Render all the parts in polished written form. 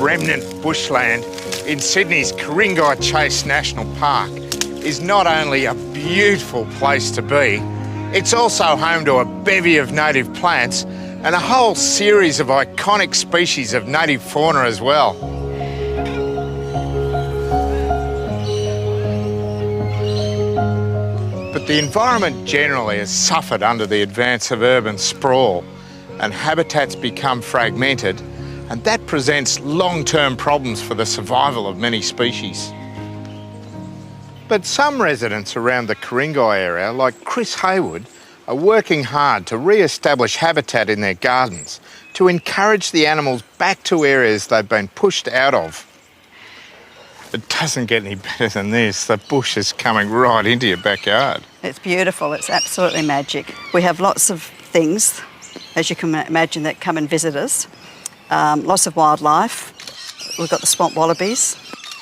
remnant bushland in Sydney's Ku-ring-gai Chase National Park is not only a beautiful place to be, it's also home to a bevy of native plants and a whole series of iconic species of native fauna as well. But the environment generally has suffered under the advance of urban sprawl, and habitats become fragmented, and that presents long-term problems for the survival of many species. But some residents around the Ku-ring-gai area, like Chris Haywood, are working hard to re-establish habitat in their gardens to encourage the animals back to areas they've been pushed out of. It doesn't get any better than this. The bush is coming right into your backyard. It's beautiful. It's absolutely magic. We have lots of things, as you can imagine, that come and visit us. Lots of wildlife. We've got the swamp wallabies.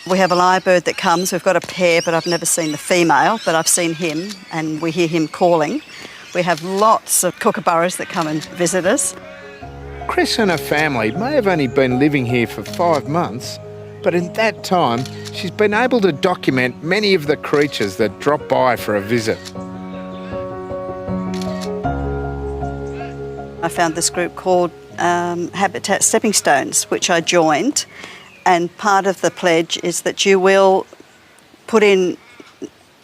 We have a lyrebird that comes. We've got a pair, but I've never seen the female, but I've seen him, and we hear him calling. We have lots of kookaburras that come and visit us. Chris and her family may have only been living here for 5 months, but in that time, she's been able to document many of the creatures that drop by for a visit. I found this group called Habitat Stepping Stones, which I joined, and part of the pledge is that you will put in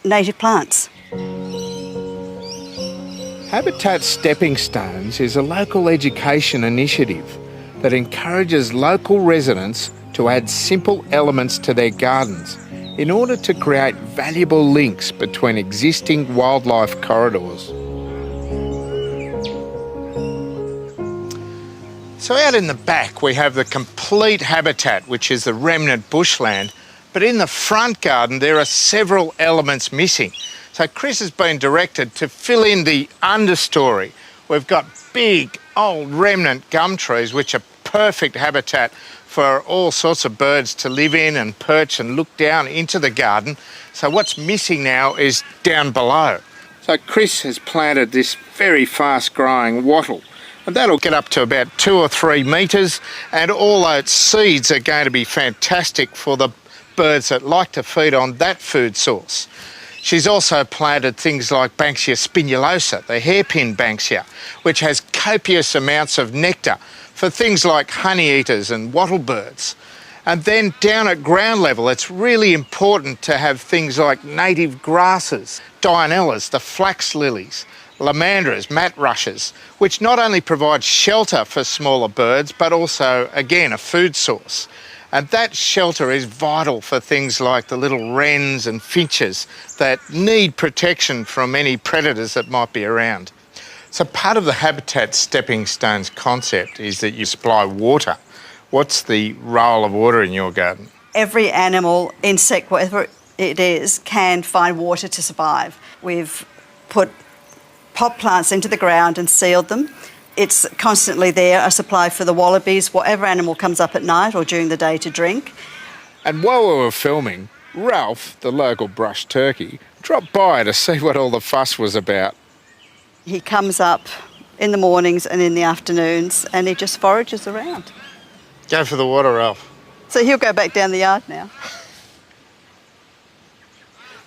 native plants. Habitat Stepping Stones is a local education initiative that encourages local residents to add simple elements to their gardens in order to create valuable links between existing wildlife corridors. So out in the back we have the complete habitat, which is the remnant bushland, but in the front garden there are several elements missing. So Chris has been directed to fill in the understory. We've got big old remnant gum trees which are perfect habitat for all sorts of birds to live in and perch and look down into the garden. So what's missing now is down below. So Chris has planted this very fast growing wattle, and that'll get up to about 2 or 3 metres, and all those seeds are going to be fantastic for the birds that like to feed on that food source. She's also planted things like Banksia spinulosa, the hairpin Banksia, which has copious amounts of nectar for things like honey eaters and wattle birds. And then down at ground level, it's really important to have things like native grasses, Dianellas, the flax lilies, lomandras, mat rushes, which not only provide shelter for smaller birds, but also, again, a food source. And that shelter is vital for things like the little wrens and finches that need protection from any predators that might be around. So part of the Habitat Stepping Stones concept is that you supply water. What's the role of water in your garden? Every animal, insect, whatever it is, can find water to survive. We've put pot plants into the ground and sealed them. It's constantly there, a supply for the wallabies, whatever animal comes up at night or during the day to drink. And while we were filming, Ralph, the local brush turkey, dropped by to see what all the fuss was about. He comes up in the mornings and in the afternoons and he just forages around. Go for the water, Ralph. So he'll go back down the yard now.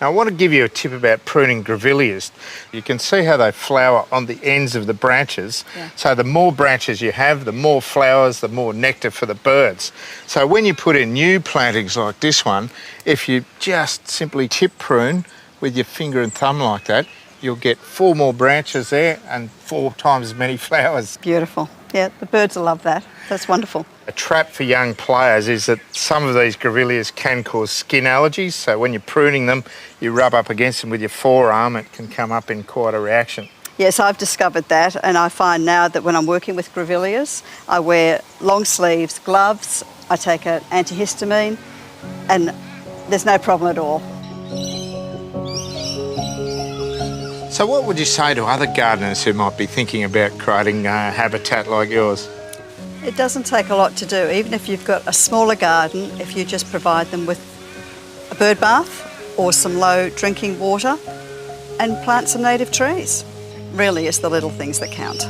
Now I want to give you a tip about pruning grevilleas. You can see how they flower on the ends of the branches. Yeah. So the more branches you have, the more flowers, the more nectar for the birds. So when you put in new plantings like this one, if you just simply tip prune with your finger and thumb like that, you'll get 4 more branches there and 4 times as many flowers. Beautiful. Yeah, the birds will love that. That's wonderful. A trap for young players is that some of these grevilleas can cause skin allergies, so when you're pruning them, you rub up against them with your forearm, it can come up in quite a reaction. Yes, I've discovered that, and I find now that when I'm working with grevilleas, I wear long sleeves, gloves, I take an antihistamine, and there's no problem at all. So what would you say to other gardeners who might be thinking about creating a habitat like yours? It doesn't take a lot to do. Even if you've got a smaller garden, if you just provide them with a bird bath or some low drinking water and plant some native trees. Really, it's the little things that count.